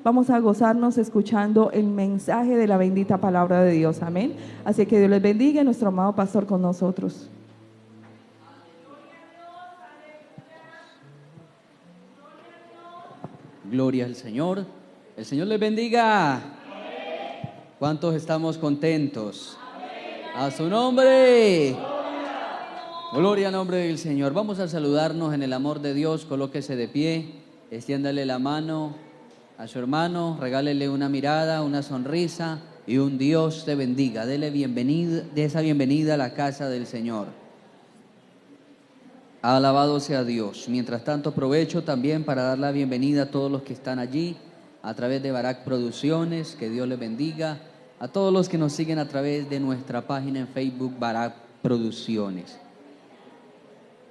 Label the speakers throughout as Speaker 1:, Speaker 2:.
Speaker 1: Vamos a gozarnos escuchando el mensaje de la bendita palabra de Dios. Amén. Así que Dios les bendiga, nuestro amado pastor con nosotros.
Speaker 2: Gloria al Señor. El Señor les bendiga. ¿Cuántos estamos contentos? A su nombre. Gloria al nombre del Señor. Vamos a saludarnos en el amor de Dios. Colóquese de pie, extiéndale la mano a su hermano, regálele una mirada, una sonrisa y un Dios te bendiga. Dele bienvenida, de esa bienvenida a la casa del Señor. Alabado sea Dios. Mientras tanto, aprovecho también para dar la bienvenida a todos los que están allí a través de Barak Producciones. Que Dios les bendiga. A todos los que nos siguen a través de nuestra página en Facebook, Barak Producciones.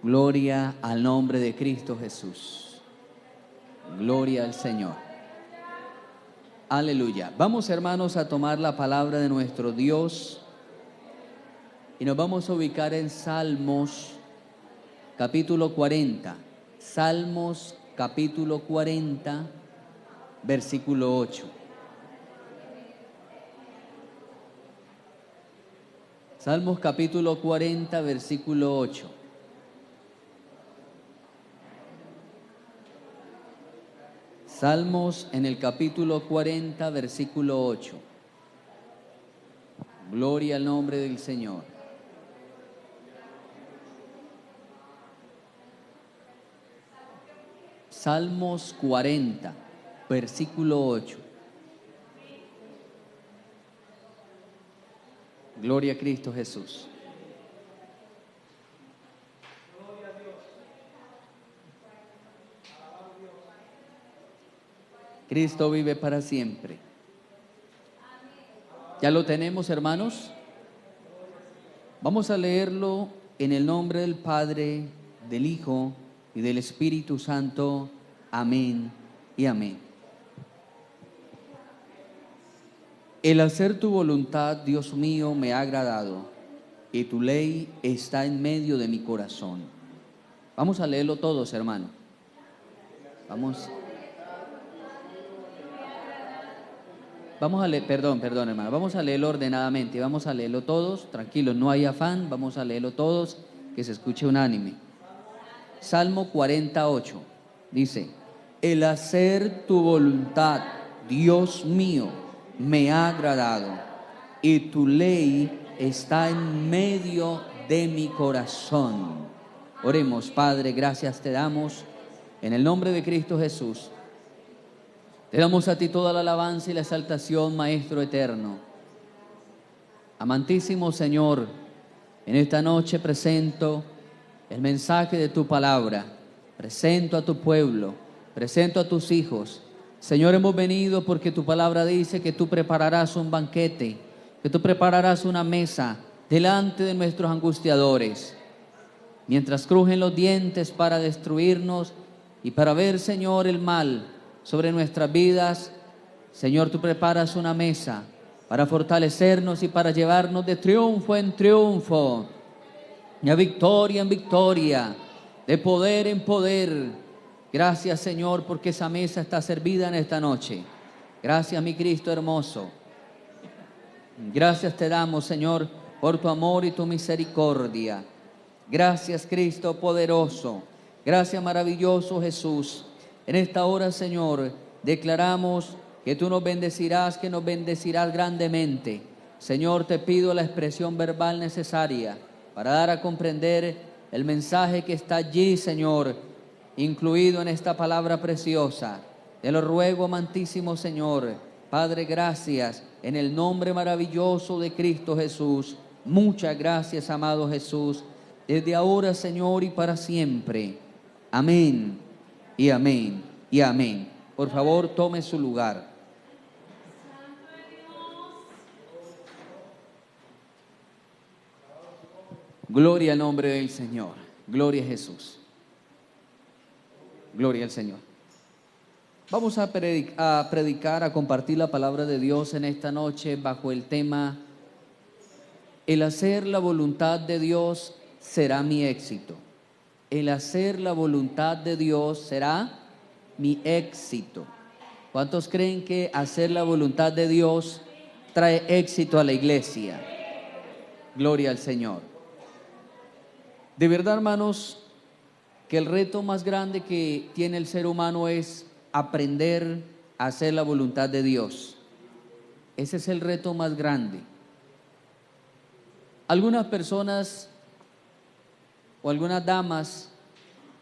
Speaker 2: Gloria al nombre de Cristo Jesús. Gloria al Señor. Aleluya. Vamos, hermanos, a tomar la palabra de nuestro Dios y nos vamos a ubicar en Salmos capítulo 40. Salmos capítulo 40, versículo 8. Salmos capítulo 40, versículo 8. Salmos en el capítulo 40, versículo 8. Gloria al nombre del Señor. Salmos 40, versículo 8. Gloria a Cristo Jesús. Cristo vive para siempre. ¿Ya lo tenemos, hermanos? Vamos a leerlo en el nombre del Padre, del Hijo y del Espíritu Santo. Amén y amén. El hacer tu voluntad, Dios mío, me ha agradado, y tu ley está en medio de mi corazón. Vamos a leerlo todos, hermano. Vamos a leer, perdón, hermano. Vamos a leerlo ordenadamente. Vamos a leerlo todos. Tranquilos, no hay afán. Vamos a leerlo todos. Que se escuche unánime. Salmo 48. Dice: el hacer tu voluntad, Dios mío, me ha agradado, y tu ley está en medio de mi corazón. Oremos. Padre, gracias te damos en el nombre de Cristo Jesús. Te damos a ti toda la alabanza y la exaltación, Maestro eterno. Amantísimo Señor, en esta noche presento el mensaje de tu palabra, presento a tu pueblo, presento a tus hijos. Señor, hemos venido porque tu palabra dice que tú prepararás un banquete, que tú prepararás una mesa delante de nuestros angustiadores, mientras crujen los dientes para destruirnos y para ver, Señor, el mal sobre nuestras vidas. Señor, tú preparas una mesa para fortalecernos y para llevarnos de triunfo en triunfo, de victoria en victoria, de poder en poder. Gracias, Señor, porque esa mesa está servida en esta noche. Gracias, mi Cristo hermoso. Gracias te damos, Señor, por tu amor y tu misericordia. Gracias, Cristo poderoso. Gracias, maravilloso Jesús. En esta hora, Señor, declaramos que tú nos bendecirás, que nos bendecirás grandemente. Señor, te pido la expresión verbal necesaria para dar a comprender el mensaje que está allí, Señor, incluido en esta palabra preciosa. Te lo ruego, amantísimo Señor. Padre, gracias en el nombre maravilloso de Cristo Jesús. Muchas gracias, amado Jesús, desde ahora, Señor, y para siempre. Amén. Y amén, y amén. Por favor, tome su lugar. Gloria al nombre del Señor. Gloria a Jesús. Gloria al Señor. Vamos a predicar, a compartir la palabra de Dios en esta noche bajo el tema: el hacer la voluntad de Dios será mi éxito. El hacer la voluntad de Dios será mi éxito. ¿Cuántos creen que hacer la voluntad de Dios trae éxito a la iglesia? Gloria al Señor. De verdad, hermanos, que el reto más grande que tiene el ser humano es aprender a hacer la voluntad de Dios. Ese es el reto más grande. Algunas personas o algunas damas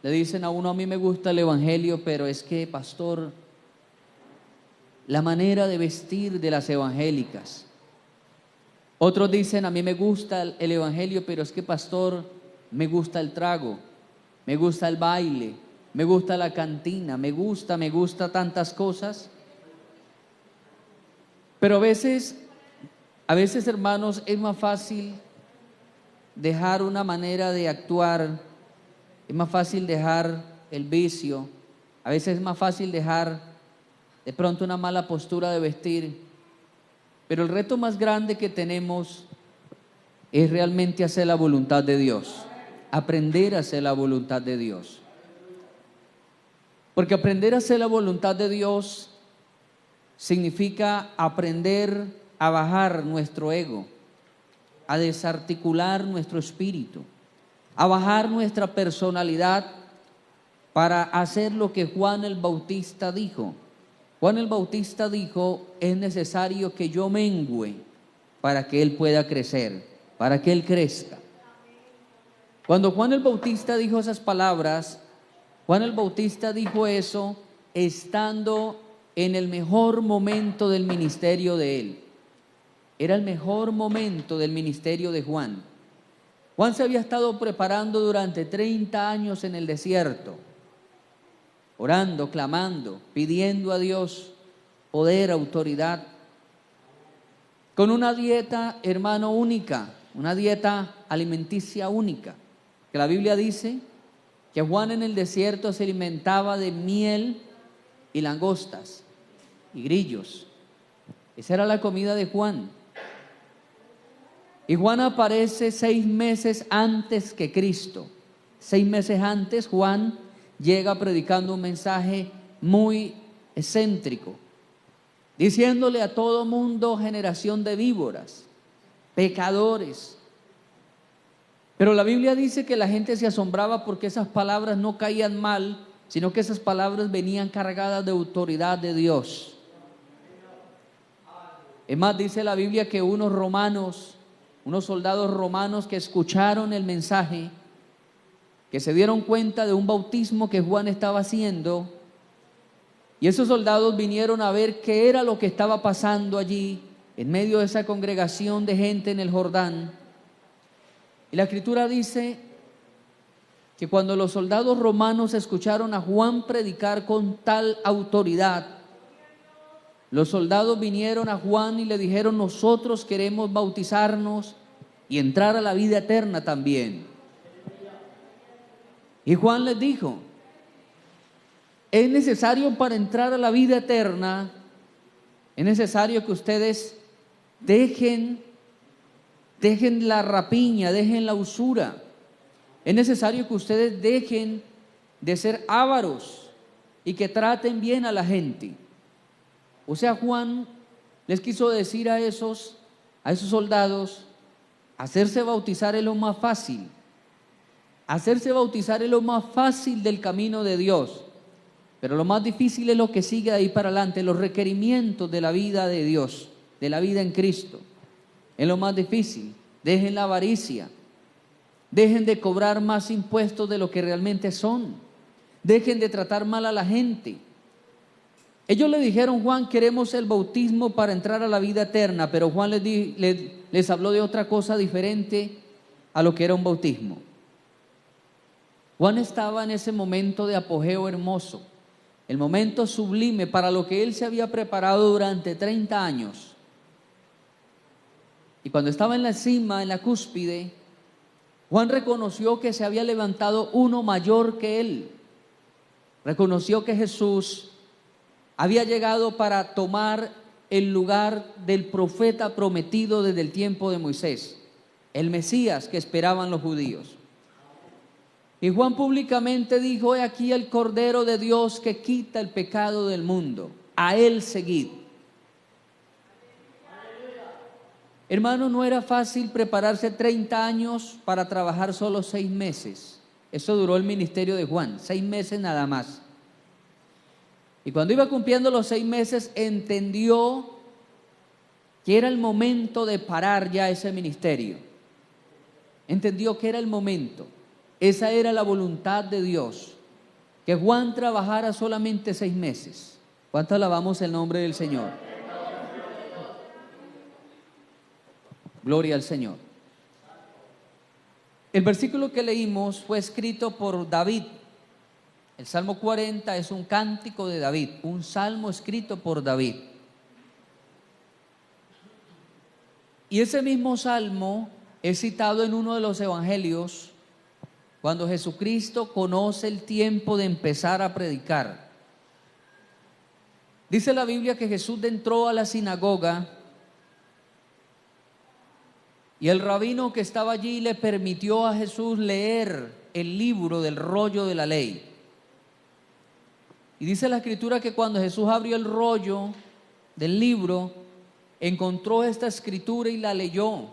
Speaker 2: le dicen a uno: a mí me gusta el evangelio, pero es que, pastor, la manera de vestir de las evangélicas. Otros dicen: a mí me gusta el evangelio, pero es que, pastor, me gusta el trago, me gusta el baile, me gusta la cantina, me gusta tantas cosas. Pero a veces, hermanos, es más fácil dejar una manera de actuar, es más fácil dejar el vicio, a veces es más fácil dejar de pronto una mala postura de vestir. Pero el reto más grande que tenemos es realmente hacer la voluntad de Dios, aprender a hacer la voluntad de Dios. Porque aprender a hacer la voluntad de Dios significa aprender a bajar nuestro ego, a desarticular nuestro espíritu, a bajar nuestra personalidad para hacer lo que Juan el Bautista dijo. Juan el Bautista dijo: es necesario que yo mengüe para que Él pueda crecer, para que Él crezca. Cuando Juan el Bautista dijo esas palabras, Juan el Bautista dijo eso estando en el mejor momento del ministerio de él. Era el mejor momento del ministerio de Juan. Juan se había estado preparando durante 30 años en el desierto, orando, clamando, pidiendo a Dios poder, autoridad, con una dieta, hermano, única, una dieta alimenticia única, que la Biblia dice que Juan en el desierto se alimentaba de miel y langostas y grillos. Esa era la comida de Juan. Y Juan aparece 6 meses antes que Cristo. 6 meses antes, Juan llega predicando un mensaje muy excéntrico, diciéndole a todo mundo: generación de víboras, pecadores. Pero la Biblia dice que la gente se asombraba porque esas palabras no caían mal, sino que esas palabras venían cargadas de autoridad de Dios. Es más, dice la Biblia que unos soldados romanos que escucharon el mensaje, que se dieron cuenta de un bautismo que Juan estaba haciendo, y esos soldados vinieron a ver qué era lo que estaba pasando allí, en medio de esa congregación de gente en el Jordán. Y la Escritura dice que cuando los soldados romanos escucharon a Juan predicar con tal autoridad, los soldados vinieron a Juan y le dijeron: nosotros queremos bautizarnos y entrar a la vida eterna también. Y Juan les dijo: es necesario, para entrar a la vida eterna, es necesario que ustedes dejen la rapiña, dejen la usura. Es necesario que ustedes dejen de ser ávaros y que traten bien a la gente. O sea, Juan les quiso decir a esos soldados: hacerse bautizar es lo más fácil. Hacerse bautizar es lo más fácil del camino de Dios. Pero lo más difícil es lo que sigue de ahí para adelante, los requerimientos de la vida de Dios, de la vida en Cristo. Es lo más difícil. Dejen la avaricia. Dejen de cobrar más impuestos de lo que realmente son. Dejen de tratar mal a la gente. Ellos le dijeron: Juan, queremos el bautismo para entrar a la vida eterna. Pero Juan les habló de otra cosa diferente a lo que era un bautismo. Juan estaba en ese momento de apogeo hermoso, el momento sublime para lo que él se había preparado durante 30 años. Y cuando estaba en la cima, en la cúspide, Juan reconoció que se había levantado uno mayor que él. Reconoció que Jesús había llegado para tomar el lugar del profeta prometido desde el tiempo de Moisés, el Mesías que esperaban los judíos. Y Juan públicamente dijo: he aquí el Cordero de Dios que quita el pecado del mundo. a Él seguid. Hermano, no era fácil prepararse 30 años para trabajar solo 6 meses. Eso duró el ministerio de Juan, 6 meses nada más. Y cuando iba cumpliendo los 6 meses, entendió que era el momento de parar ya ese ministerio. Entendió que era el momento. Esa era la voluntad de Dios, que Juan trabajara solamente 6 meses. ¿Cuánto alabamos el nombre del Señor? Gloria al Señor. El versículo que leímos fue escrito por David. El Salmo 40 es un cántico de David, un salmo escrito por David. Y ese mismo salmo es citado en uno de los evangelios cuando Jesucristo conoce el tiempo de empezar a predicar. Dice la Biblia que Jesús entró a la sinagoga y el rabino que estaba allí le permitió a Jesús leer el libro del rollo de la ley. Y dice la Escritura que cuando Jesús abrió el rollo del libro, encontró esta escritura y la leyó.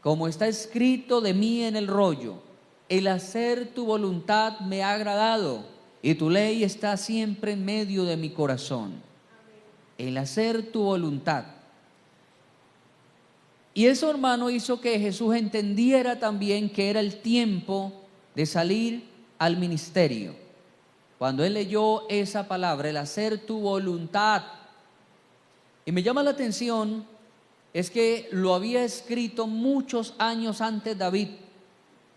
Speaker 2: Como está escrito de mí en el rollo, el hacer tu voluntad me ha agradado y tu ley está siempre en medio de mi corazón. El hacer tu voluntad. Y eso, hermano, hizo que Jesús entendiera también que era el tiempo de salir al ministerio. Cuando él leyó esa palabra, el hacer tu voluntad. Y me llama la atención, es que lo había escrito muchos años antes David,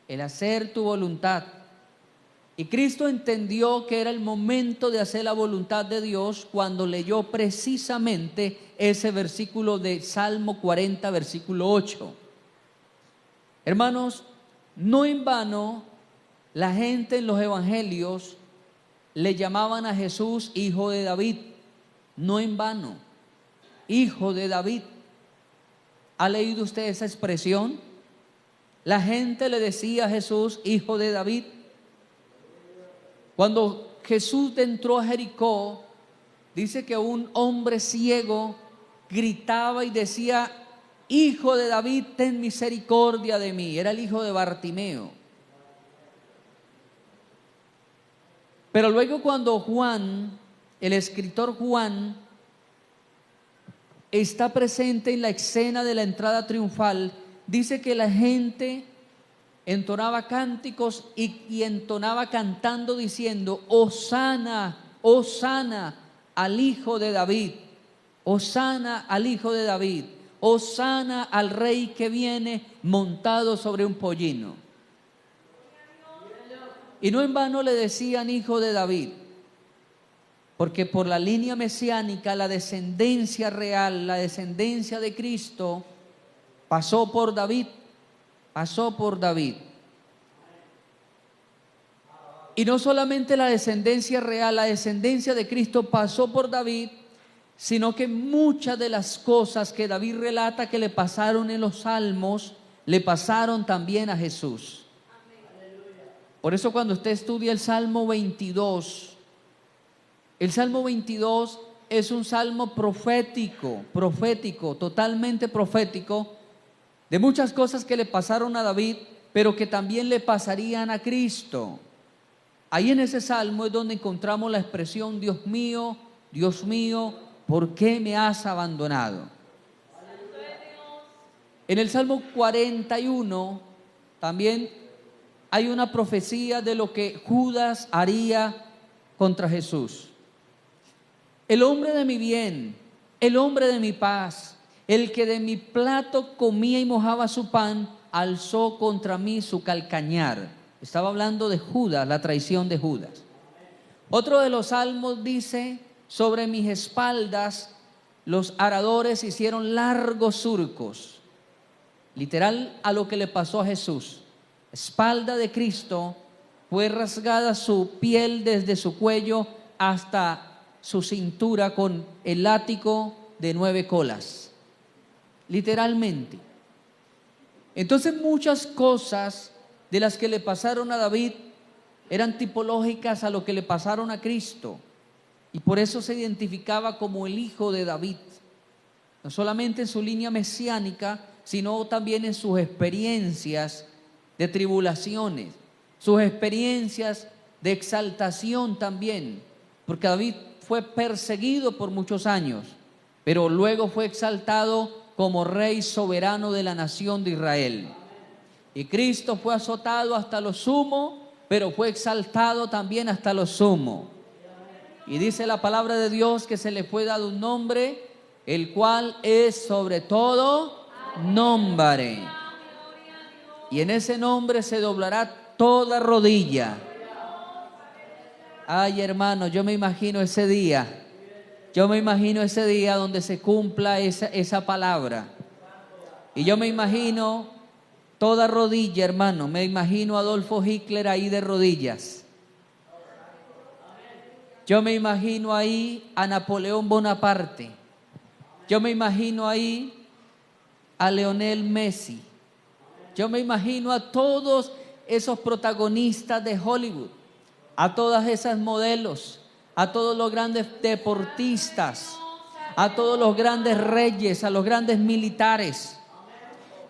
Speaker 2: el hacer tu voluntad. Y Cristo entendió que era el momento de hacer la voluntad de Dios cuando leyó precisamente ese versículo de Salmo 40, versículo 8. Hermanos, no en vano la gente en los evangelios le llamaban a Jesús hijo de David. No en vano, hijo de David. ¿Ha leído usted esa expresión? La gente le decía a Jesús hijo de David. Cuando Jesús entró a Jericó, dice que un hombre ciego gritaba y decía: hijo de David, ten misericordia de mí. Era el hijo de Bartimeo. Pero luego cuando Juan, el escritor Juan, está presente en la escena de la entrada triunfal, dice que la gente entonaba cánticos y entonaba cantando diciendo: Hosana, Hosana al Hijo de David, Hosana al Hijo de David, Hosana al Rey que viene montado sobre un pollino. Y no en vano le decían hijo de David, porque por la línea mesiánica, la descendencia real, la descendencia de Cristo, pasó por David. Pasó por David. Y no solamente la descendencia real, la descendencia de Cristo pasó por David, sino que muchas de las cosas que David relata que le pasaron en los salmos, le pasaron también a Jesús. Por eso cuando usted estudia el Salmo 22, el Salmo 22 es un salmo profético, totalmente profético, de muchas cosas que le pasaron a David, pero que también le pasarían a Cristo. Ahí en ese salmo es donde encontramos la expresión: Dios mío, ¿por qué me has abandonado? En el Salmo 41 también hay una profecía de lo que Judas haría contra Jesús. El hombre de mi bien, el hombre de mi paz, el que de mi plato comía y mojaba su pan, alzó contra mí su calcañar. Estaba hablando de Judas, la traición de Judas. Otro de los salmos dice: sobre mis espaldas los aradores hicieron largos surcos. Literal a lo que le pasó a Jesús. Espalda de Cristo fue rasgada su piel desde su cuello hasta su cintura con el látigo de 9 colas. Literalmente. Entonces muchas cosas de las que le pasaron a David eran tipológicas a lo que le pasaron a Cristo. y por eso se identificaba como el hijo de David, no solamente en su línea mesiánica, sino también en sus experiencias de tribulaciones, sus experiencias de exaltación también, porque David fue perseguido por muchos años, pero luego fue exaltado como rey soberano de la nación de Israel. Y Cristo fue azotado hasta lo sumo, pero fue exaltado también hasta lo sumo. Y dice la palabra de Dios que se le fue dado un nombre, el cual es sobre todo nombre. Y en ese nombre se doblará toda rodilla. Ay, hermano, yo me imagino ese día. Yo me imagino ese día donde se cumpla esa palabra. Y yo me imagino toda rodilla, hermano. Me imagino a Adolfo Hitler ahí de rodillas. Yo me imagino ahí a Napoleón Bonaparte. Yo me imagino ahí a Lionel Messi. Yo me imagino a todos esos protagonistas de Hollywood, a todas esas modelos, a todos los grandes deportistas, a todos los grandes reyes, a los grandes militares.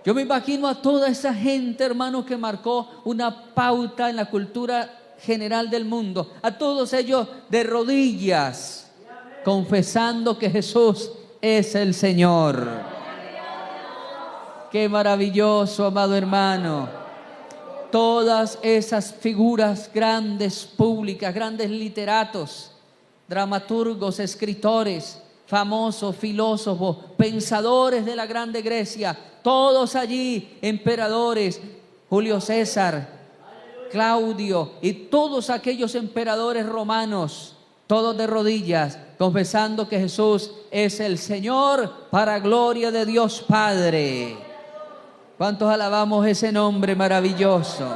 Speaker 2: Yo me imagino a toda esa gente, hermano, que marcó una pauta en la cultura general del mundo, a todos ellos de rodillas, confesando que Jesús es el Señor. Qué maravilloso, amado hermano. Todas esas figuras grandes, públicas, grandes literatos, dramaturgos, escritores, famosos, filósofos, pensadores de la grande Grecia, todos allí, emperadores, Julio César, Claudio y todos aquellos emperadores romanos, todos de rodillas, confesando que Jesús es el Señor para gloria de Dios Padre. ¿Cuántos alabamos ese nombre maravilloso?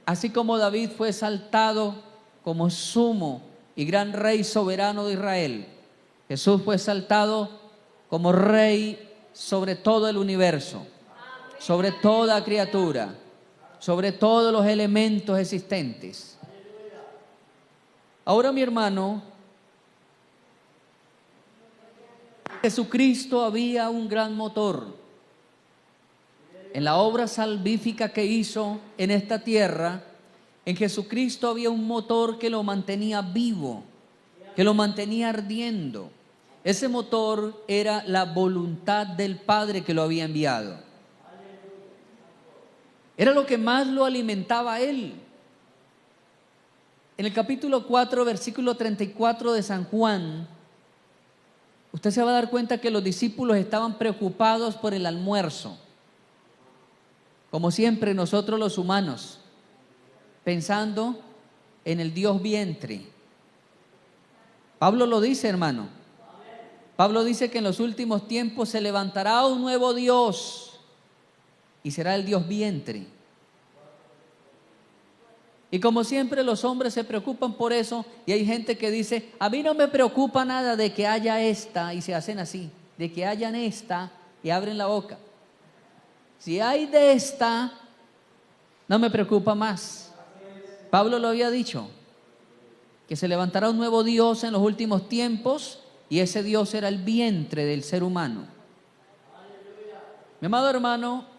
Speaker 2: Así como David fue exaltado como sumo y gran rey soberano de Israel, Jesús fue exaltado como rey sobre todo el universo, sobre toda criatura, sobre todos los elementos existentes. Ahora, mi hermano, Jesucristo había un gran motor. En la obra salvífica que hizo en esta tierra, en Jesucristo había un motor que lo mantenía vivo, que lo mantenía ardiendo. Ese motor era la voluntad del Padre que lo había enviado. Era lo que más lo alimentaba a él. En el capítulo 4, versículo 34 de San Juan, usted se va a dar cuenta que los discípulos estaban preocupados por el almuerzo. Como siempre nosotros los humanos, pensando en el Dios vientre. Pablo lo dice, hermano. Pablo dice que en los últimos tiempos se levantará un nuevo Dios y será el Dios vientre. Y como siempre los hombres se preocupan por eso, y hay gente que dice, a mí no me preocupa nada de que haya esta, y se hacen así, de que hayan esta y abren la boca. Si hay de esta, no me preocupa más. Pablo lo había dicho, que se levantará un nuevo Dios en los últimos tiempos, y ese Dios era el vientre del ser humano. Mi amado hermano,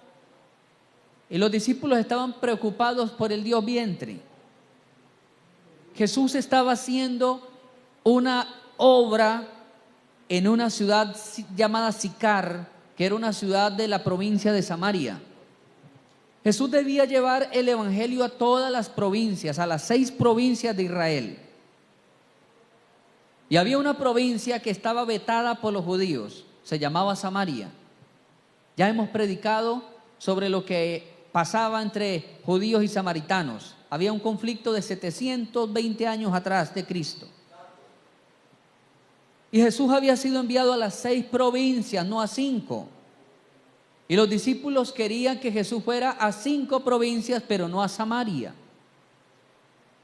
Speaker 2: y los discípulos estaban preocupados por el Dios vientre. Jesús estaba haciendo una obra en una ciudad llamada Sicar, que era una ciudad de la provincia de Samaria. Jesús debía llevar el evangelio a todas las provincias, a las 6 provincias de Israel. Y había una provincia que estaba vetada por los judíos, se llamaba Samaria. Ya hemos predicado sobre lo que pasaba entre judíos y samaritanos. Había un conflicto de 720 años atrás de Cristo. Y Jesús había sido enviado a las 6 provincias, no a 5. Y los discípulos querían que Jesús fuera a 5 provincias, pero no a Samaria.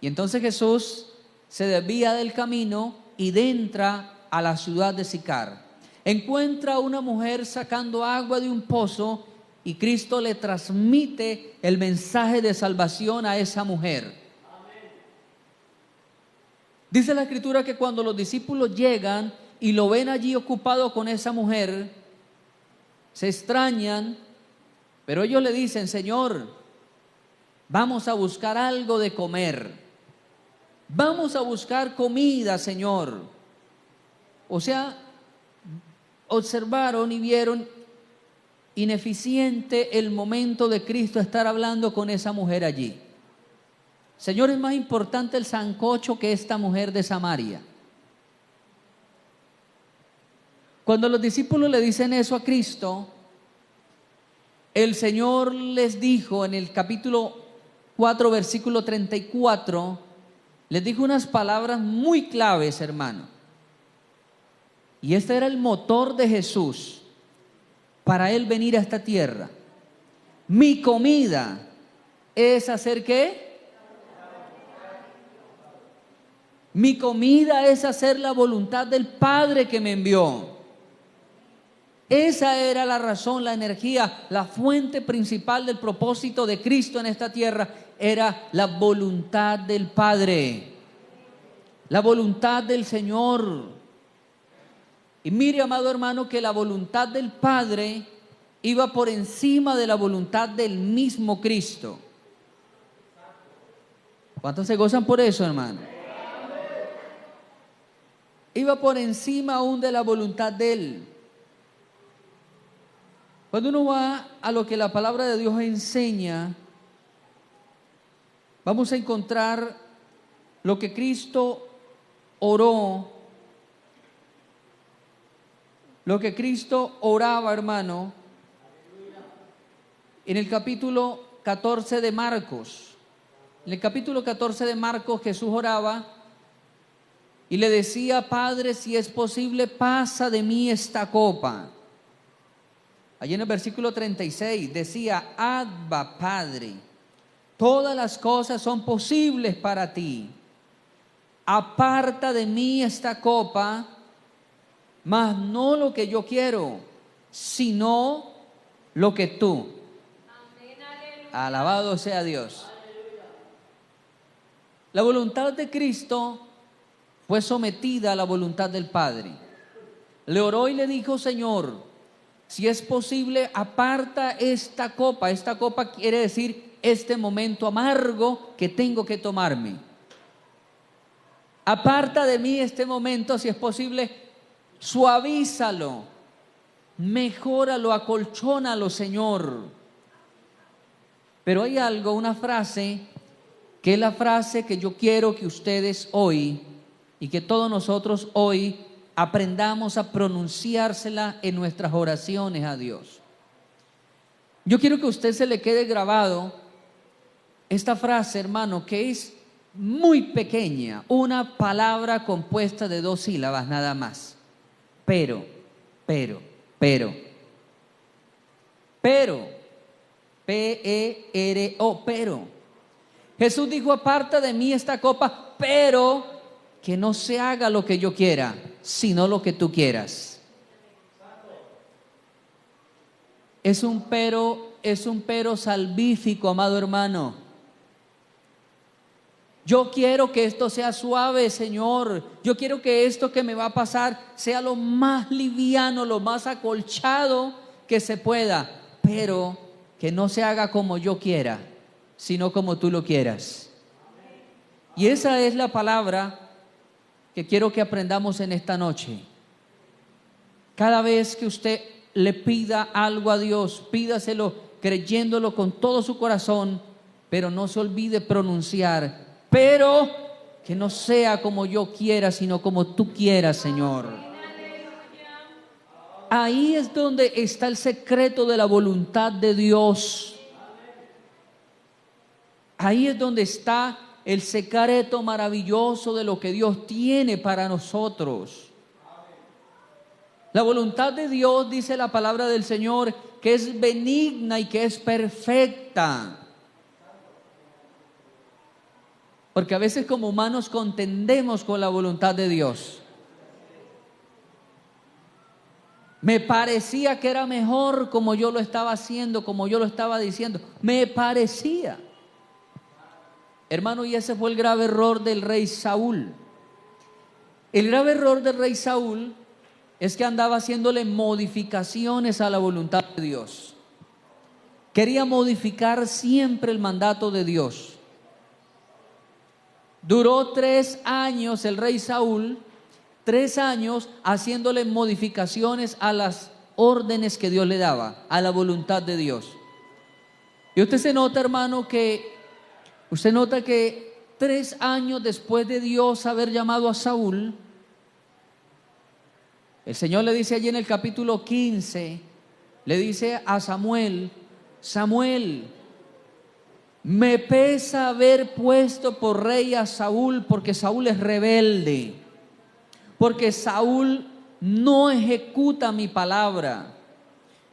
Speaker 2: Y entonces Jesús se desvía del camino y entra a la ciudad de Sicar. Encuentra a una mujer sacando agua de un pozo, y Cristo le transmite el mensaje de salvación a esa mujer. Dice la Escritura que cuando los discípulos llegan y lo ven allí ocupado con esa mujer, se extrañan, pero ellos le dicen: Señor, vamos a buscar algo de comer, vamos a buscar comida, Señor. O sea, observaron y vieron ineficiente el momento de Cristo estar hablando con esa mujer allí. Señor, es más importante el sancocho que esta mujer de Samaria. Cuando los discípulos le dicen eso a Cristo, el Señor les dijo en el capítulo 4, versículo 34, les dijo unas palabras muy claves, hermano. Y este era el motor de Jesús para Él venir a esta tierra. Mi comida es hacer ¿qué? Mi comida es hacer la voluntad del Padre que me envió. Esa era la razón, la energía, la fuente principal del propósito de Cristo en esta tierra. Era la voluntad del Padre, la voluntad del Señor. Y mire, amado hermano, que la voluntad del Padre iba por encima de la voluntad del mismo Cristo. ¿Cuántos se gozan por eso, hermano? Iba por encima aún de la voluntad de Él. Cuando uno va a lo que la palabra de Dios enseña, vamos a encontrar lo que Cristo oró, lo que Cristo oraba, hermano, en el capítulo 14 de Marcos. En el capítulo 14 de Marcos Jesús oraba y le decía: Padre, si es posible, pasa de mí esta copa. Allí en el versículo 36 decía: Abba, Padre, todas las cosas son posibles para ti. Aparta de mí esta copa, mas no lo que yo quiero, sino lo que tú. Alabado sea Dios. La voluntad de Cristo fue sometida a la voluntad del Padre. Le oró y le dijo: Señor, si es posible, aparta esta copa. Esta copa quiere decir este momento amargo que tengo que tomarme. Aparta de mí este momento, si es posible, suavízalo, mejóralo, acolchónalo, Señor. Pero hay algo, una frase, que es la frase que yo quiero que ustedes hoy y que todos nosotros hoy aprendamos a pronunciársela en nuestras oraciones a Dios. Yo quiero que a usted se le quede grabado esta frase, hermano, que es muy pequeña, una palabra compuesta de 2 sílabas nada más. Pero, P-E-R-O, pero. Jesús dijo: aparta de mí esta copa, pero que no se haga lo que yo quiera, sino lo que tú quieras. Es un pero salvífico, amado hermano. Yo quiero que esto sea suave, Señor. Yo quiero que esto que me va a pasar sea lo más liviano, lo más acolchado que se pueda, pero que no se haga como yo quiera, sino como tú lo quieras. Y esa es la palabra que quiero que aprendamos en esta noche. Cada vez que usted le pida algo a Dios, pídaselo creyéndolo con todo su corazón, pero no se olvide pronunciar: pero que no sea como yo quiera, sino como tú quieras, Señor. Ahí es donde está el secreto de la voluntad de Dios. Ahí es donde está el secreto maravilloso de lo que Dios tiene para nosotros. La voluntad de Dios, dice la palabra del Señor, que es benigna y que es perfecta. Porque a veces como humanos contendemos con la voluntad de Dios. Me parecía que era mejor como yo lo estaba haciendo, como yo lo estaba diciendo. Me parecía. Hermano, y ese fue el grave error del rey Saúl. El grave error del rey Saúl es que andaba haciéndole modificaciones a la voluntad de Dios. Quería modificar siempre el mandato de Dios. Duró 3 años el rey Saúl, 3 años haciéndole modificaciones a las órdenes que Dios le daba, a la voluntad de Dios. Y usted se nota, hermano, usted nota que 3 años después de Dios haber llamado a Saúl, el Señor le dice allí en el capítulo 15, le dice a Samuel: Samuel, me pesa haber puesto por rey a Saúl, porque Saúl es rebelde, porque Saúl no ejecuta mi palabra,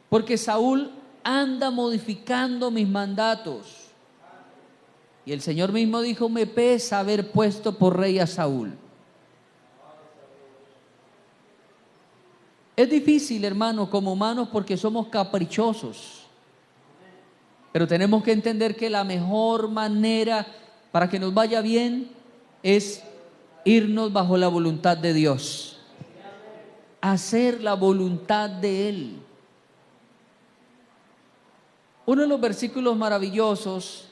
Speaker 2: porque Saúl anda modificando mis mandatos. Y el Señor mismo dijo: me pesa haber puesto por rey a Saúl. Es difícil, hermano, como humanos, porque somos caprichosos. Pero tenemos que entender que la mejor manera para que nos vaya bien es irnos bajo la voluntad de Dios, hacer la voluntad de Él. Uno de los versículos maravillosos,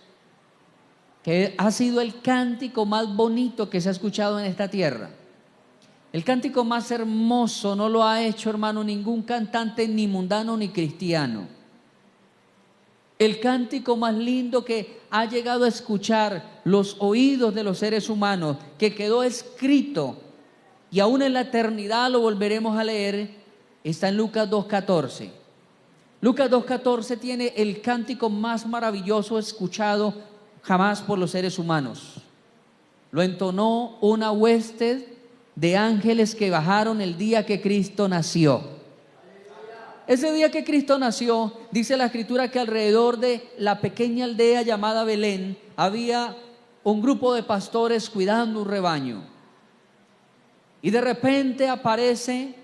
Speaker 2: que ha sido el cántico más bonito que se ha escuchado en esta tierra, el cántico más hermoso, no lo ha hecho, hermano, ningún cantante, ni mundano ni cristiano. El cántico más lindo que ha llegado a escuchar los oídos de los seres humanos, que quedó escrito y aún en la eternidad lo volveremos a leer, está en Lucas 2:14. Lucas 2:14 tiene el cántico más maravilloso escuchado jamás por los seres humanos. Lo entonó una hueste de ángeles que bajaron el día que Cristo nació. Ese día que Cristo nació, dice la Escritura que alrededor de la pequeña aldea llamada Belén había un grupo de pastores cuidando un rebaño. Y de repente aparece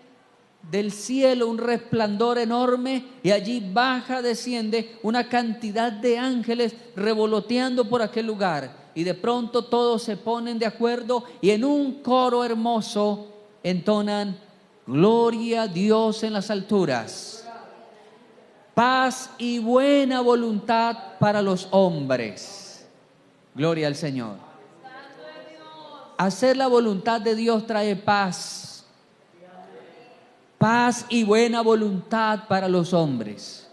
Speaker 2: del cielo un resplandor enorme y allí desciende una cantidad de ángeles revoloteando por aquel lugar. Y de pronto todos se ponen de acuerdo y en un coro hermoso entonan: gloria a Dios en las alturas, paz y buena voluntad para los hombres. Gloria al Señor. Hacer la voluntad de Dios trae paz. Paz y buena voluntad para los hombres.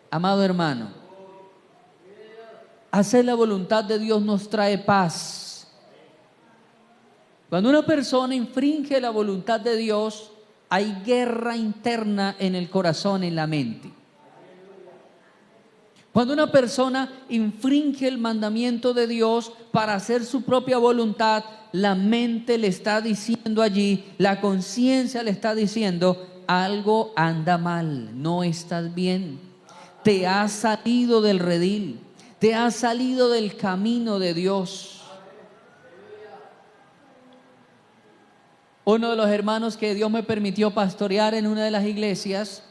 Speaker 2: Amado hermano, hacer la voluntad de Dios nos trae paz. Cuando una persona infringe la voluntad de Dios, hay guerra interna en el corazón, en la mente. Cuando una persona infringe el mandamiento de Dios para hacer su propia voluntad, la mente le está diciendo allí, la conciencia le está diciendo: algo anda mal, no estás bien, te has salido del redil, te has salido del camino de Dios. Uno de los hermanos que Dios me permitió pastorear en una de las iglesias,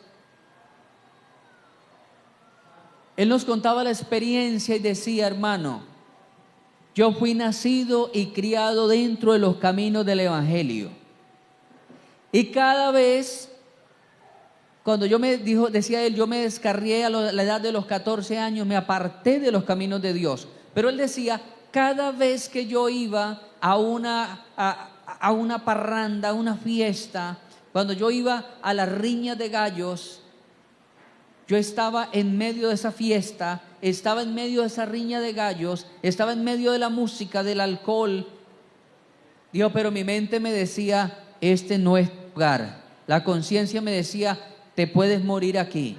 Speaker 2: él nos contaba la experiencia y decía: hermano, yo fui nacido y criado dentro de los caminos del evangelio. Y cada vez, cuando decía él, yo me descarrié a la edad de los 14 años, me aparté de los caminos de Dios. Pero él decía, cada vez que yo iba a una parranda, a una fiesta, cuando yo iba a las riñas de gallos, yo estaba en medio de esa fiesta, estaba en medio de esa riña de gallos, estaba en medio de la música, del alcohol. Digo, pero mi mente me decía: este no es tu lugar. La conciencia me decía: te puedes morir aquí.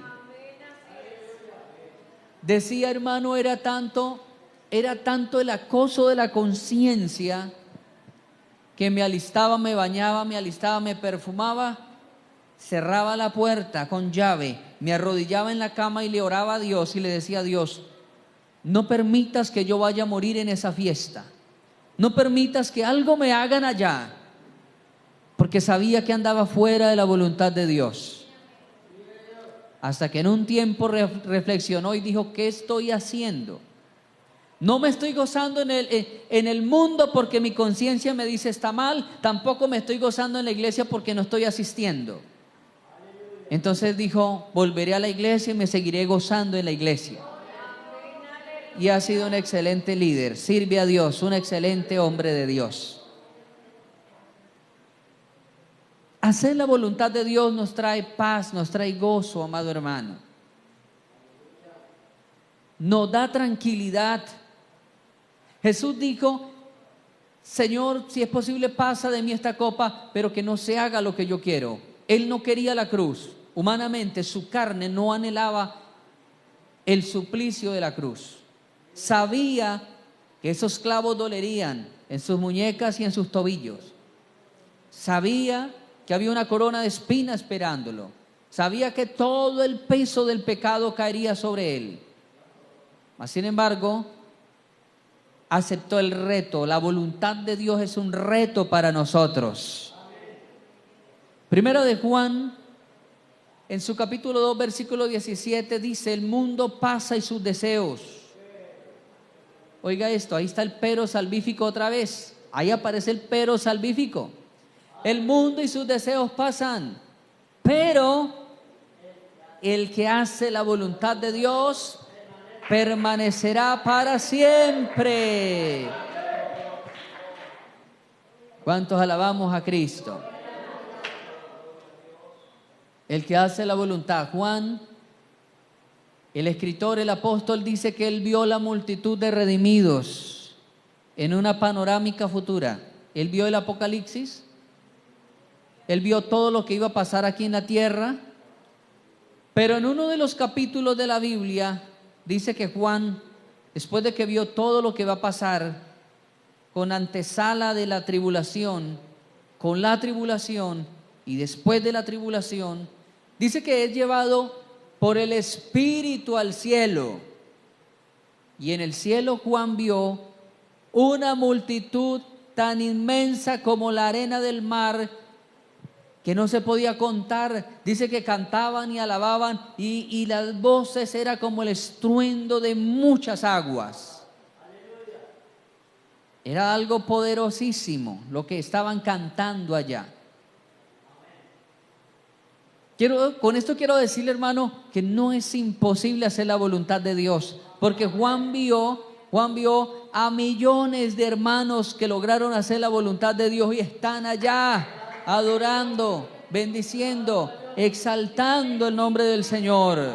Speaker 2: Decía, hermano, era tanto el acoso de la conciencia que me alistaba, me bañaba, me perfumaba, cerraba la puerta con llave, me arrodillaba en la cama y le oraba a Dios y le decía a Dios: no permitas que yo vaya a morir en esa fiesta, no permitas que algo me hagan allá, porque sabía que andaba fuera de la voluntad de Dios. Hasta que en un tiempo reflexionó y dijo: ¿qué estoy haciendo? No me estoy gozando en el mundo porque mi conciencia me dice está mal, tampoco me estoy gozando en la iglesia porque no estoy asistiendo. Entonces dijo, volveré a la iglesia y me seguiré gozando en la iglesia. Y ha sido un excelente líder, sirve a Dios, un excelente hombre de Dios. Hacer la voluntad de Dios nos trae paz, nos trae gozo, amado hermano. Nos da tranquilidad. Jesús dijo, Señor, si es posible, pasa de mí esta copa, pero que no se haga lo que yo quiero. Él no quería la cruz. Humanamente, su carne no anhelaba el suplicio de la cruz. Sabía que esos clavos dolerían en sus muñecas y en sus tobillos. Sabía que había una corona de espinas esperándolo. Sabía que todo el peso del pecado caería sobre él. Mas, sin embargo, aceptó el reto. La voluntad de Dios es un reto para nosotros. Primero de Juan, en su capítulo 2, versículo 17, dice, el mundo pasa y sus deseos. Oiga esto, ahí está el pero salvífico otra vez. Ahí aparece el pero salvífico. El mundo y sus deseos pasan, pero el que hace la voluntad de Dios permanecerá para siempre. ¿Cuántos alabamos a Cristo? El que hace la voluntad. Juan, el escritor, el apóstol, dice que él vio la multitud de redimidos en una panorámica futura. Él vio el Apocalipsis, él vio todo lo que iba a pasar aquí en la tierra, pero en uno de los capítulos de la Biblia dice que Juan, después de que vio todo lo que va a pasar, con antesala de la tribulación, con la tribulación y después de la tribulación, dice que es llevado por el Espíritu al cielo. Y en el cielo Juan vio una multitud tan inmensa como la arena del mar, que no se podía contar. Dice que cantaban y alababan y las voces era como el estruendo de muchas aguas. Era algo poderosísimo lo que estaban cantando allá. Con esto quiero decirle, hermano, que no es imposible hacer la voluntad de Dios, porque Juan vio a millones de hermanos que lograron hacer la voluntad de Dios y están allá adorando, bendiciendo, exaltando el nombre del Señor.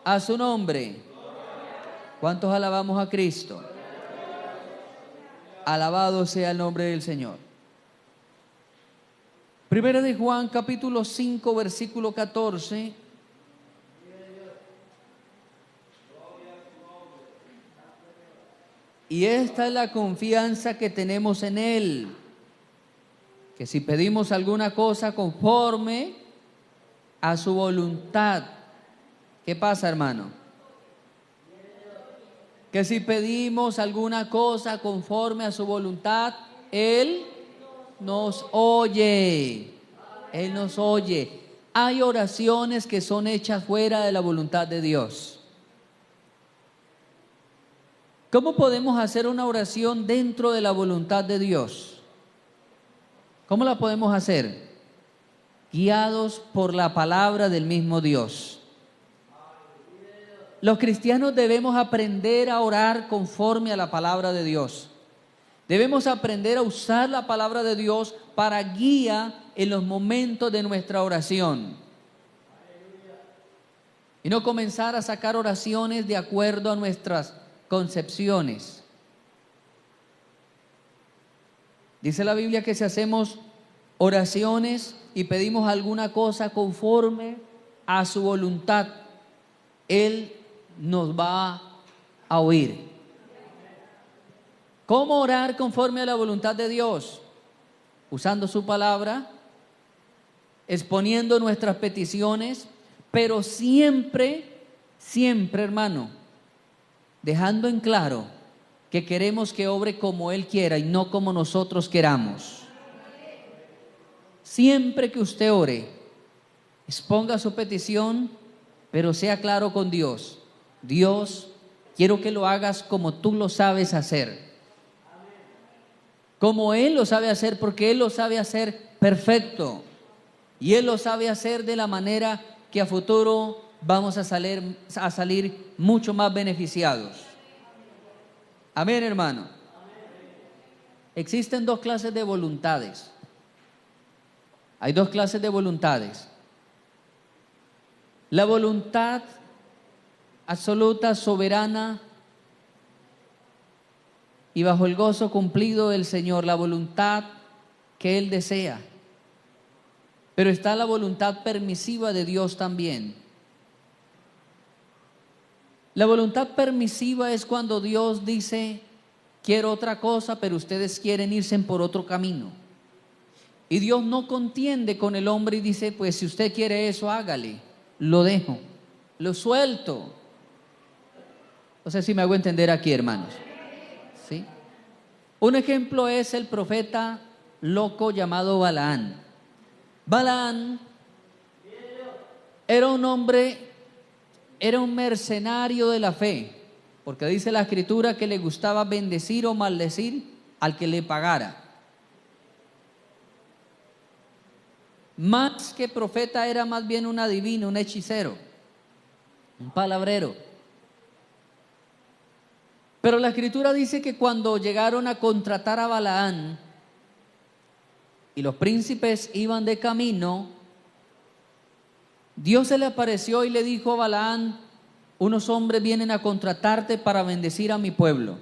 Speaker 2: A su nombre. ¿Cuántos alabamos a Cristo? Alabado sea el nombre del Señor. Primera de Juan, capítulo 5, versículo 14. Y esta es la confianza que tenemos en Él, que si pedimos alguna cosa conforme a su voluntad, ¿qué pasa, hermano? Que si pedimos alguna cosa conforme a su voluntad, Él nos oye. Él nos oye. Hay oraciones que son hechas fuera de la voluntad de Dios. ¿Cómo podemos hacer una oración dentro de la voluntad de Dios? ¿Cómo la podemos hacer? Guiados por la palabra del mismo Dios. Los cristianos debemos aprender a orar conforme a la palabra de Dios. Debemos aprender a usar la palabra de Dios para guía en los momentos de nuestra oración. Y no comenzar a sacar oraciones de acuerdo a nuestras concepciones. Dice la Biblia que si hacemos oraciones y pedimos alguna cosa conforme a su voluntad, Él nos va a oír. ¿Cómo orar conforme a la voluntad de Dios? Usando su palabra, exponiendo nuestras peticiones, pero siempre, hermano, dejando en claro que queremos que obre como Él quiera y no como nosotros queramos. Siempre que usted ore, exponga su petición, pero sea claro con Dios. Dios, quiero que lo hagas como tú lo sabes hacer. Como Él lo sabe hacer, porque Él lo sabe hacer perfecto. Y Él lo sabe hacer de la manera que a futuro vamos a salir mucho más beneficiados. Amén, hermano. Existen dos clases de voluntades. Hay dos clases de voluntades. La voluntad absoluta, soberana y bajo el gozo cumplido del Señor, la voluntad que Él desea. Pero está la voluntad permisiva de Dios también. La voluntad permisiva es cuando Dios dice, quiero otra cosa, pero ustedes quieren irse por otro camino. Y Dios no contiende con el hombre y dice, pues si usted quiere eso, hágale. Lo dejo, lo suelto. No sé si me hago entender aquí, hermanos. ¿Sí? Un ejemplo es el profeta loco llamado Balaán. Balaán era un hombre, era un mercenario de la fe, porque dice la escritura que le gustaba bendecir o maldecir al que le pagara. Más que profeta era más bien un adivino, un hechicero, un palabrero. Pero la escritura dice que cuando llegaron a contratar a Balaán y los príncipes iban de camino, Dios se le apareció y le dijo a Balaán, unos hombres vienen a contratarte para bendecir a mi pueblo,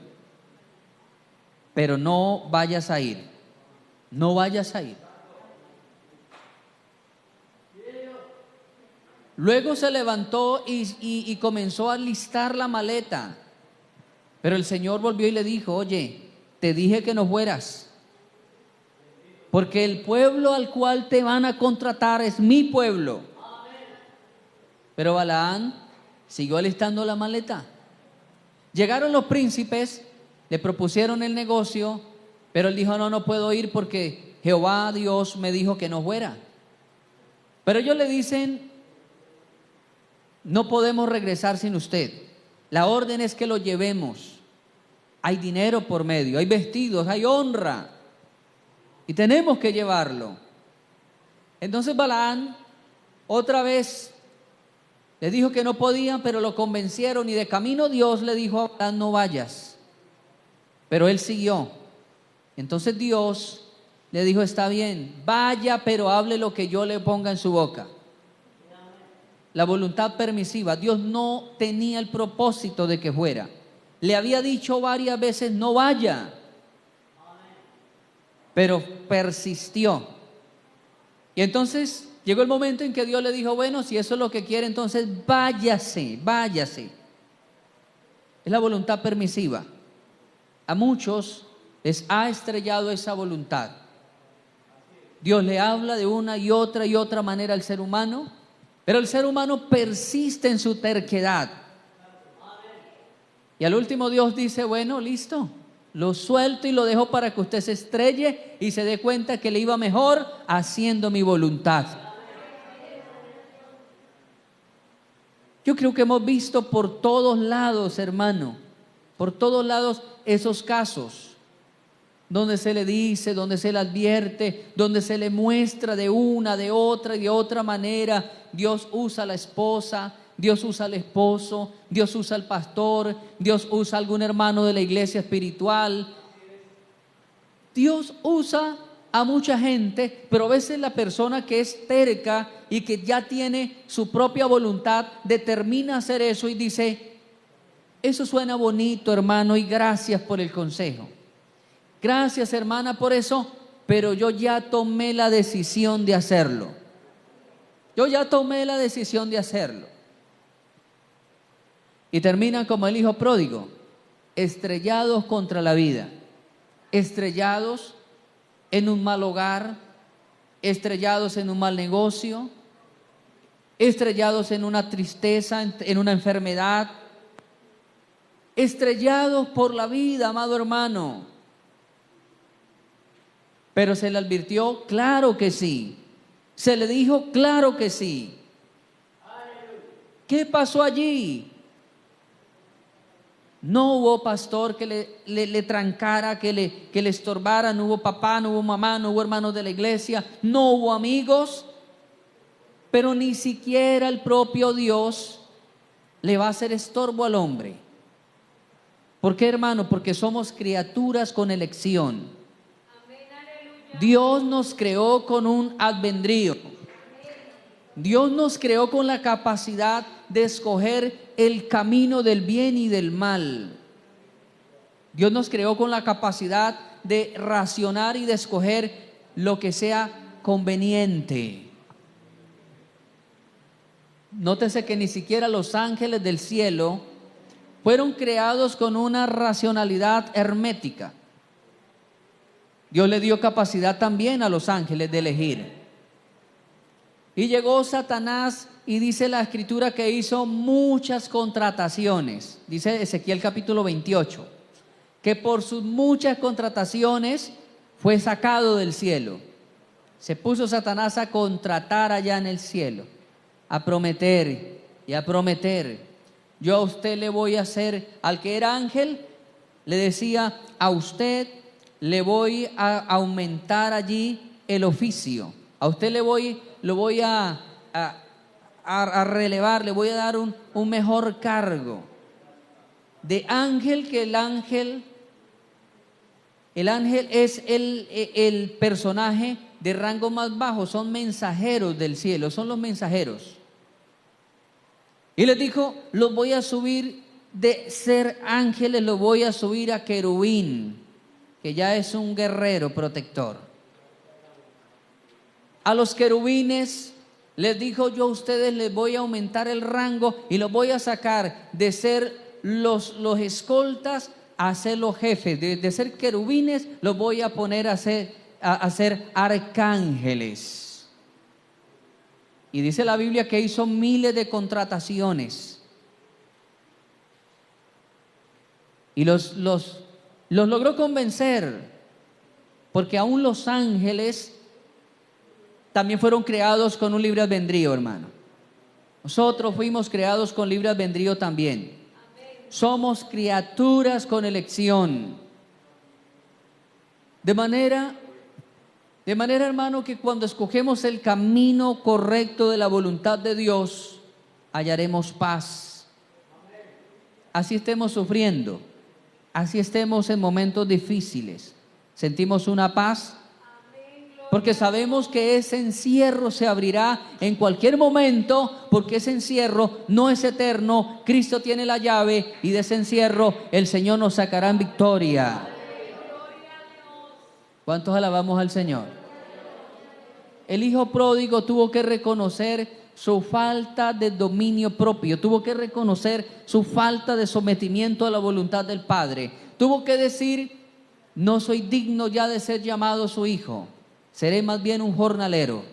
Speaker 2: pero no vayas a ir, no vayas a ir. Luego se levantó y comenzó a alistar la maleta. Pero el Señor volvió y le dijo, oye, te dije que no fueras, porque el pueblo al cual te van a contratar es mi pueblo. Pero Balaán siguió alistando la maleta. Llegaron los príncipes, le propusieron el negocio, pero él dijo, no puedo ir porque Jehová Dios me dijo que no fuera. Pero ellos le dicen, no podemos regresar sin usted. La orden es que lo llevemos. Hay dinero por medio, hay vestidos, hay honra. Y tenemos que llevarlo. Entonces Balaán otra vez le dijo que no podía, pero lo convencieron. Y de camino Dios le dijo a Balaán, no vayas. Pero él siguió. Entonces Dios le dijo, está bien, vaya, pero hable lo que yo le ponga en su boca. La voluntad permisiva. Dios no tenía el propósito de que fuera. Le había dicho varias veces, no vaya. Pero persistió. Y entonces llegó el momento en que Dios le dijo, bueno, si eso es lo que quiere, entonces váyase, váyase. Es la voluntad permisiva. A muchos les ha estrellado esa voluntad. Dios le habla de una y otra manera al ser humano, pero el ser humano persiste en su terquedad. Y al último Dios dice, bueno, listo, lo suelto y lo dejo para que usted se estrelle y se dé cuenta que le iba mejor haciendo mi voluntad. Yo creo que hemos visto por todos lados, hermano, por todos lados esos casos donde se le dice, donde se le advierte, donde se le muestra de una, de otra y de otra manera. Dios usa a la esposa, Dios usa al esposo, Dios usa al pastor, Dios usa a algún hermano de la iglesia espiritual. Dios usa a mucha gente, pero a veces la persona que es terca y que ya tiene su propia voluntad, determina hacer eso y dice, eso suena bonito, hermano, y gracias por el consejo. Gracias, hermana, por eso, pero yo ya tomé la decisión de hacerlo. Yo ya tomé la decisión de hacerlo. Y terminan como el hijo pródigo, estrellados contra la vida, estrellados en un mal hogar, estrellados en un mal negocio, estrellados en una tristeza, en una enfermedad, estrellados por la vida, amado hermano. Pero se le advirtió, claro que sí. Se le dijo, claro que sí. ¿Qué pasó allí? No hubo pastor que le trancara, que le estorbara, no hubo papá, no hubo mamá, no hubo hermanos de la iglesia, no hubo amigos, pero ni siquiera el propio Dios le va a hacer estorbo al hombre. ¿Por qué, hermano? Porque somos criaturas con elección. Dios nos creó con un albedrío. Dios nos creó con la capacidad de escoger el camino del bien y del mal. Dios nos creó con la capacidad de racionar y de escoger lo que sea conveniente. Nótese que ni siquiera los ángeles del cielo fueron creados con una racionalidad hermética. Dios le dio capacidad también a los ángeles de elegir. Y llegó Satanás y dice la escritura que hizo muchas contrataciones. Dice Ezequiel capítulo 28, que por sus muchas contrataciones fue sacado del cielo. Se puso Satanás a contratar allá en el cielo, a prometer y a prometer. Yo a usted le voy a hacer, al que era ángel, le decía, a usted le voy a aumentar allí el oficio. A usted lo voy a relevar, le voy a dar un mejor cargo. De ángel, que el ángel es el personaje de rango más bajo, son mensajeros del cielo, son los mensajeros. Y les dijo, los voy a subir de ser ángeles, los voy a subir a querubín, que ya es un guerrero protector. A los querubines les dijo, yo a ustedes les voy a aumentar el rango y los voy a sacar de ser los escoltas a ser los jefes. De ser querubines los voy a poner a ser arcángeles. Y dice la Biblia que hizo miles de contrataciones. Y los logró convencer, porque aún los ángeles también fueron creados con un libre albedrío, hermano. Nosotros fuimos creados con libre albedrío también. Somos criaturas con elección. De manera, hermano, que cuando escogemos el camino correcto de la voluntad de Dios, hallaremos paz. Así estemos sufriendo, así estemos en momentos difíciles, sentimos una paz, porque sabemos que ese encierro se abrirá en cualquier momento, porque ese encierro no es eterno. Cristo tiene la llave y de ese encierro el Señor nos sacará en victoria. ¿Cuántos alabamos al Señor? El hijo pródigo tuvo que reconocer su falta de dominio propio, tuvo que reconocer su falta de sometimiento a la voluntad del Padre. Tuvo que decir, no soy digno ya de ser llamado su hijo, seré más bien un jornalero.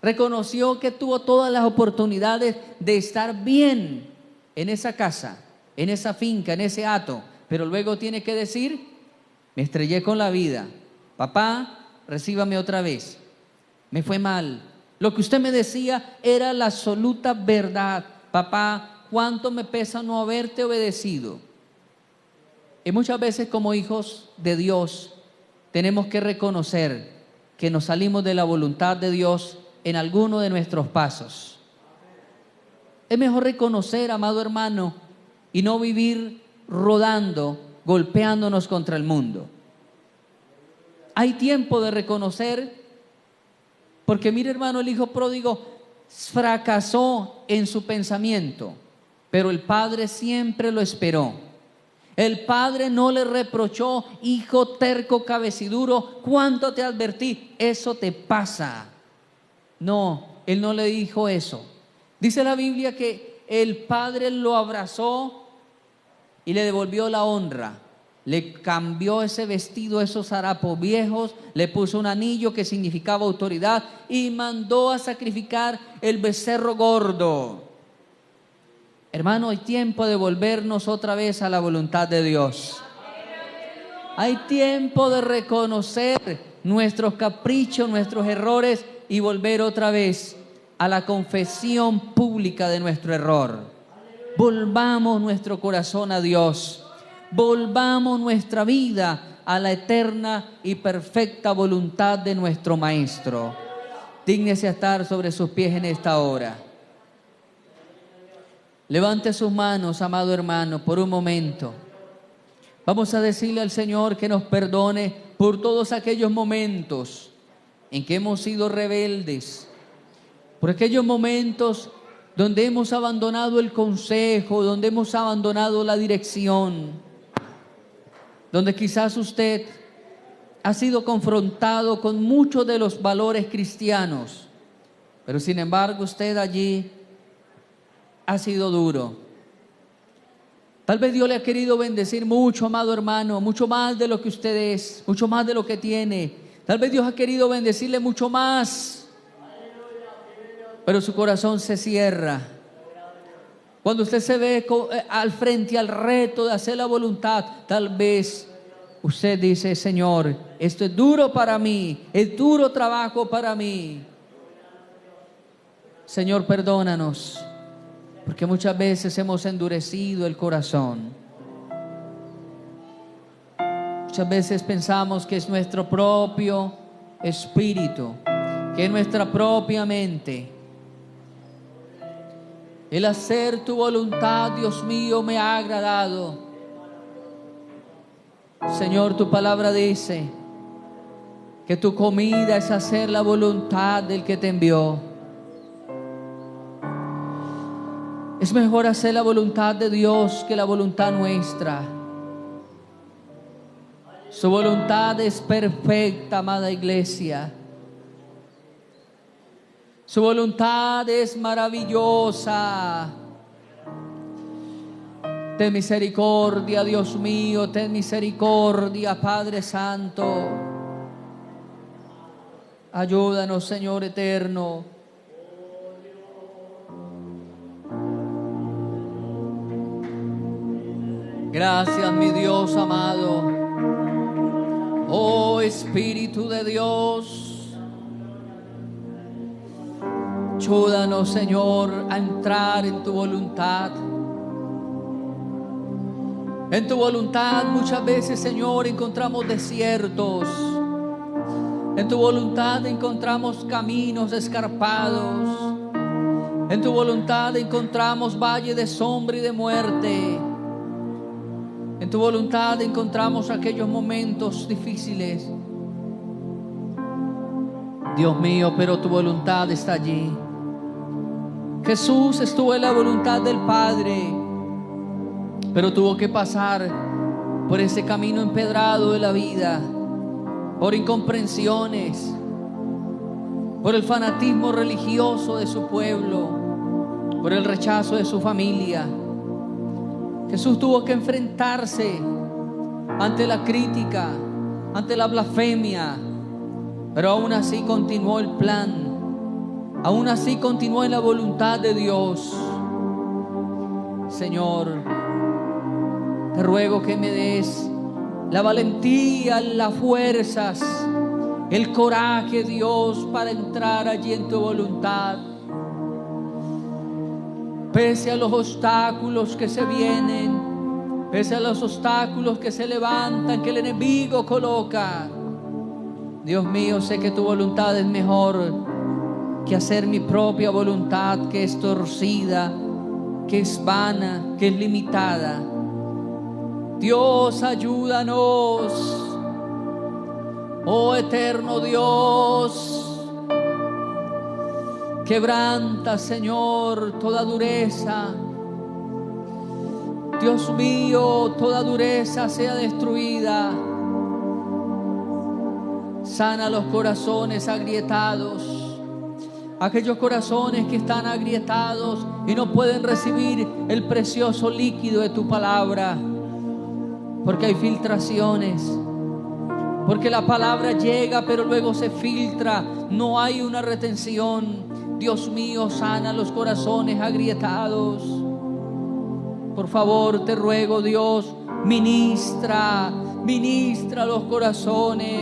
Speaker 2: Reconoció que tuvo todas las oportunidades de estar bien en esa casa, en esa finca, en ese hato, pero luego tiene que decir, me estrellé con la vida, papá, recíbame otra vez, me fue mal, lo que usted me decía era la absoluta verdad, papá, cuánto me pesa no haberte obedecido. Y muchas veces como hijos de Dios tenemos que reconocer que nos salimos de la voluntad de Dios en alguno de nuestros pasos. Es mejor reconocer, amado hermano, y no vivir rodando, golpeándonos contra el mundo. Hay tiempo de reconocer, porque mire, hermano, el hijo pródigo fracasó en su pensamiento, pero el padre siempre lo esperó. El padre no le reprochó, hijo terco, cabeciduro, ¿cuánto te advertí? Eso te pasa. No, él no le dijo eso. Dice la Biblia que el padre lo abrazó y le devolvió la honra. Le cambió ese vestido, esos harapos viejos, le puso un anillo que significaba autoridad y mandó a sacrificar el becerro gordo. Hermano, hay tiempo de volvernos otra vez a la voluntad de Dios. Hay tiempo de reconocer nuestros caprichos, nuestros errores y volver otra vez a la confesión pública de nuestro error. volvamos nuestro corazón a Dios. Volvamos nuestra vida a la eterna y perfecta voluntad de nuestro Maestro. Dígnese a estar sobre sus pies en esta hora. Levante sus manos, amado hermano, por un momento. Vamos a decirle al Señor que nos perdone por todos aquellos momentos en que hemos sido rebeldes, por aquellos momentos donde hemos abandonado el consejo, donde hemos abandonado la dirección, donde quizás usted ha sido confrontado con muchos de los valores cristianos, pero sin embargo usted allí ha sido duro. Tal vez Dios le ha querido bendecir mucho, amado hermano, mucho más de lo que usted es, mucho más de lo que tiene. Tal vez Dios ha querido bendecirle mucho más, pero su corazón se cierra. Cuando usted se ve al frente al reto de hacer la voluntad, tal vez usted dice: Señor, esto es duro para mí, es duro trabajo para mí. Señor, perdónanos, porque muchas veces hemos endurecido el corazón. Muchas veces pensamos que es nuestro propio espíritu, que es nuestra propia mente. El hacer tu voluntad, Dios mío, me ha agradado. Señor, tu palabra dice que tu comida es hacer la voluntad del que te envió. Es mejor hacer la voluntad de Dios que la voluntad nuestra. Su voluntad es perfecta, amada iglesia. Su voluntad es maravillosa. Ten misericordia, Dios mío, ten misericordia, Padre Santo. Ayúdanos, Señor eterno. Gracias, mi Dios amado. Oh Espíritu de Dios, ayúdanos, Señor, a entrar en tu voluntad. En tu voluntad muchas veces, Señor, encontramos desiertos. En tu voluntad encontramos caminos escarpados. En tu voluntad encontramos valle de sombra y de muerte. En tu voluntad encontramos aquellos momentos difíciles. Dios mío, pero tu voluntad está allí. Jesús estuvo en la voluntad del Padre, pero tuvo que pasar por ese camino empedrado de la vida, por incomprensiones, por el fanatismo religioso de su pueblo, por el rechazo de su familia. Jesús tuvo que enfrentarse ante la crítica, ante la blasfemia, pero aún así continuó el plan, aún así continuó en la voluntad de Dios. Señor, te ruego que me des la valentía, las fuerzas, el coraje, Dios, para entrar allí en tu voluntad. Pese a los obstáculos que se vienen, pese a los obstáculos que se levantan, que el enemigo coloca. Dios mío, sé que tu voluntad es mejor que hacer mi propia voluntad, que es torcida, que es vana, que es limitada. Dios, ayúdanos. Oh eterno Dios, quebranta, Señor, toda dureza. Dios mío, toda dureza sea destruida. Sana los corazones agrietados, aquellos corazones que están agrietados y no pueden recibir el precioso líquido de tu palabra, porque hay filtraciones, porque la palabra llega pero luego se filtra, no hay una retención. Dios mío, sana los corazones agrietados. Por favor, te ruego, Dios, ministra los corazones.